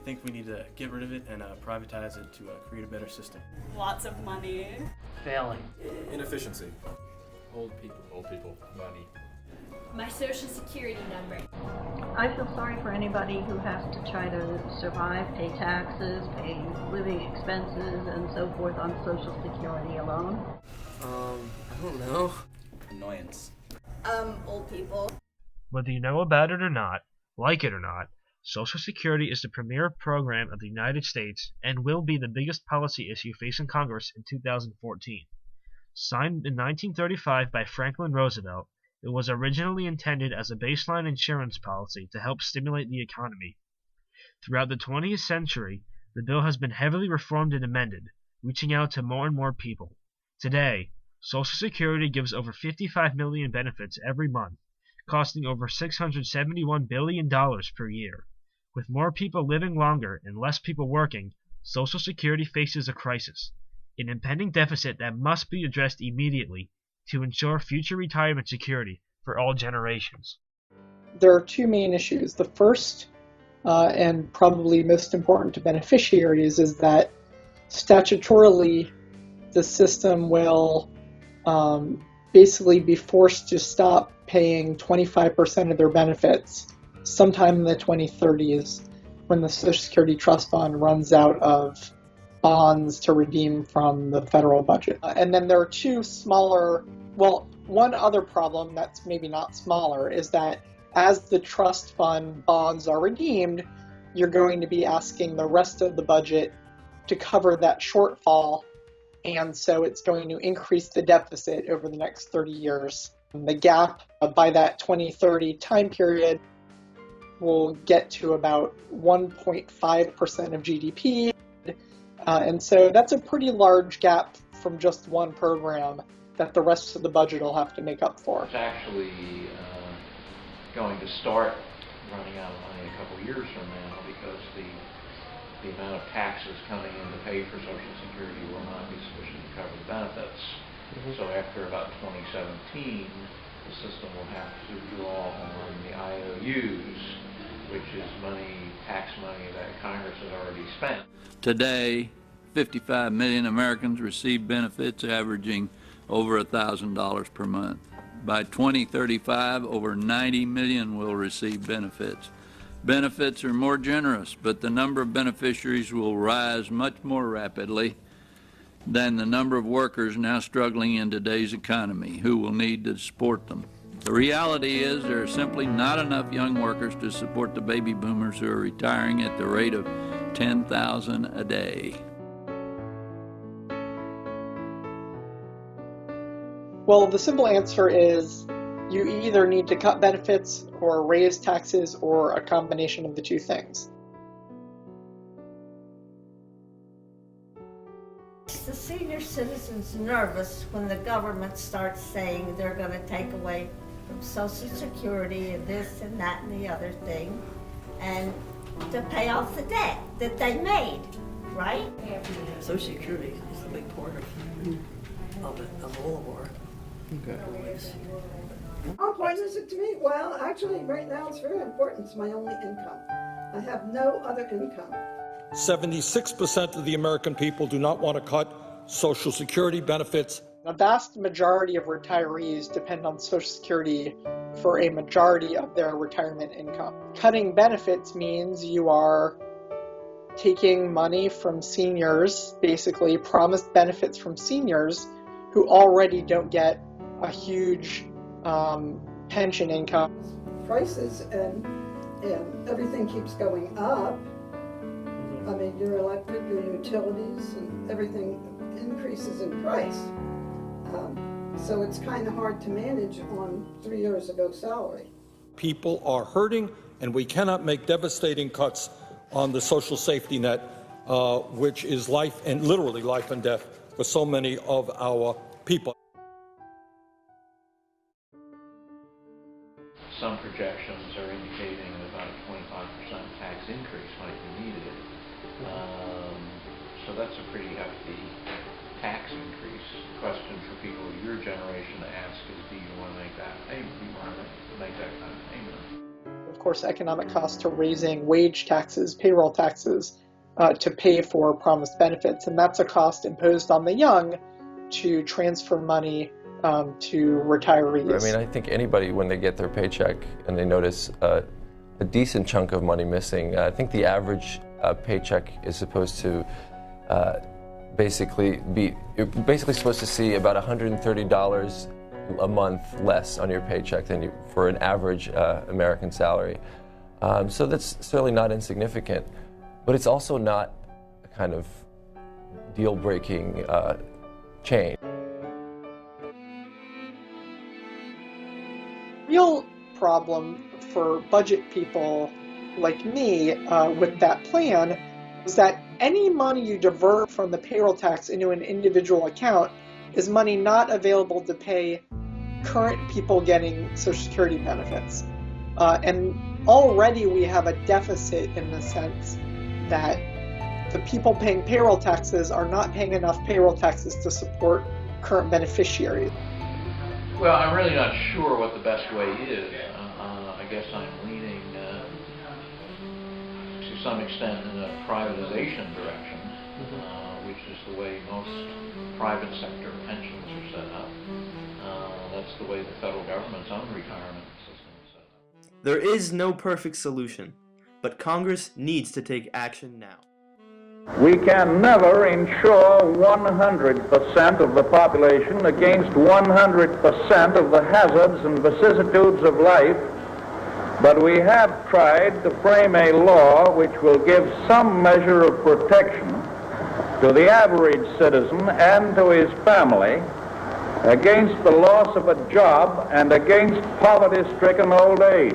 think we need to get rid of it and privatize it to create a better system. Lots of money. Failing. Inefficiency. Old people, money. My social security number. I feel sorry for anybody who has to try to survive, pay taxes, pay living expenses, and so forth on Social Security alone. I don't know. Annoyance. Old people. Whether you know about it or not, like it or not, Social Security is the premier program of the United States and will be the biggest policy issue facing Congress in 2014. Signed in 1935 by Franklin Roosevelt, it was originally intended as a baseline insurance policy to help stimulate the economy. Throughout the 20th century, the bill has been heavily reformed and amended, reaching out to more and more people. Today, Social Security gives over 55 million benefits every month, costing over $671 billion per year. With more people living longer and less people working, Social Security faces a crisis, an impending deficit that must be addressed immediately to ensure future retirement security for all generations. There are two main issues. The first, and probably most important to beneficiaries, is that statutorily the system will basically be forced to stop paying 25% of their benefits sometime in the 2030s when the Social Security Trust Fund runs out of bonds to redeem from the federal budget. And then there are two smaller, one other problem that's maybe not smaller is that as the trust fund bonds are redeemed, you're going to be asking the rest of the budget to cover that shortfall, and so it's going to increase the deficit over the next 30 years. And the gap by that 2030 time period will get to about 1.5% of GDP. And so that's a pretty large gap from just one program that the rest of the budget will have to make up for. It's actually going to start running out of money a couple years from now because the amount of taxes coming in to pay for Social Security will not be sufficient to cover the benefits. So after about 2017, the system will have to draw on the IOUs, which is tax money that Congress has already spent. Today, 55 million Americans receive benefits averaging over $1,000 per month. By 2035, over 90 million will receive benefits. Benefits are more generous, but the number of beneficiaries will rise much more rapidly than the number of workers now struggling in today's economy who will need to support them. The reality is there are simply not enough young workers to support the baby boomers who are retiring at the rate of 10,000 a day. Well, the simple answer is you either need to cut benefits or raise taxes or a combination of the two things. The senior citizens nervous when the government starts saying they're going to take away from Social Security and this and that and the other thing, and to pay off the debt that they made, right? Social Security is a big part of all of our employees. How important is it to me? Well, actually, right now it's very important. It's my only income. I have no other income. 76% of the American people do not want to cut Social Security benefits. A vast majority of retirees depend on Social Security for a majority of their retirement income. Cutting benefits means you are taking money from seniors, basically promised benefits from seniors who already don't get a huge pension income. Prices and everything keeps going up. I mean, your electric, your utilities, and everything increases in price. So it's kind of hard to manage on 3 years ago salary. People are hurting, and we cannot make devastating cuts on the social safety net, which is life and literally life and death for so many of our people. Some projections are indicating about a 25% tax increase might be needed. So that's a pretty hefty tax increase. The question for people of your generation to ask is, do you want to make that payment? Do you want to make that kind of payment? of course, economic cost to raising wage taxes, payroll taxes, to pay for promised benefits. And that's a cost imposed on the young to transfer money to retirees. I mean, I think anybody, when they get their paycheck and they notice a decent chunk of money missing, I think the average paycheck is supposed to you're basically supposed to see about $130 a month less on your paycheck than for an average American salary. So that's certainly not insignificant, but it's also not a kind of deal-breaking change. Real problem for budget people like me with that plan was that any money you divert from the payroll tax into an individual account is money not available to pay current people getting Social Security benefits. And already we have a deficit in the sense that the people paying payroll taxes are not paying enough payroll taxes to support current beneficiaries. Well, I'm really not sure what the best way is. I guess I'm leaning to some extent in a privatization direction, which is the way most private sector pensions are set up. That's the way the federal government's own retirement system is set up. There is no perfect solution, but Congress needs to take action now. We can never insure 100% of the population against 100% of the hazards and vicissitudes of life, but we have tried to frame a law which will give some measure of protection to the average citizen and to his family against the loss of a job and against poverty-stricken old age.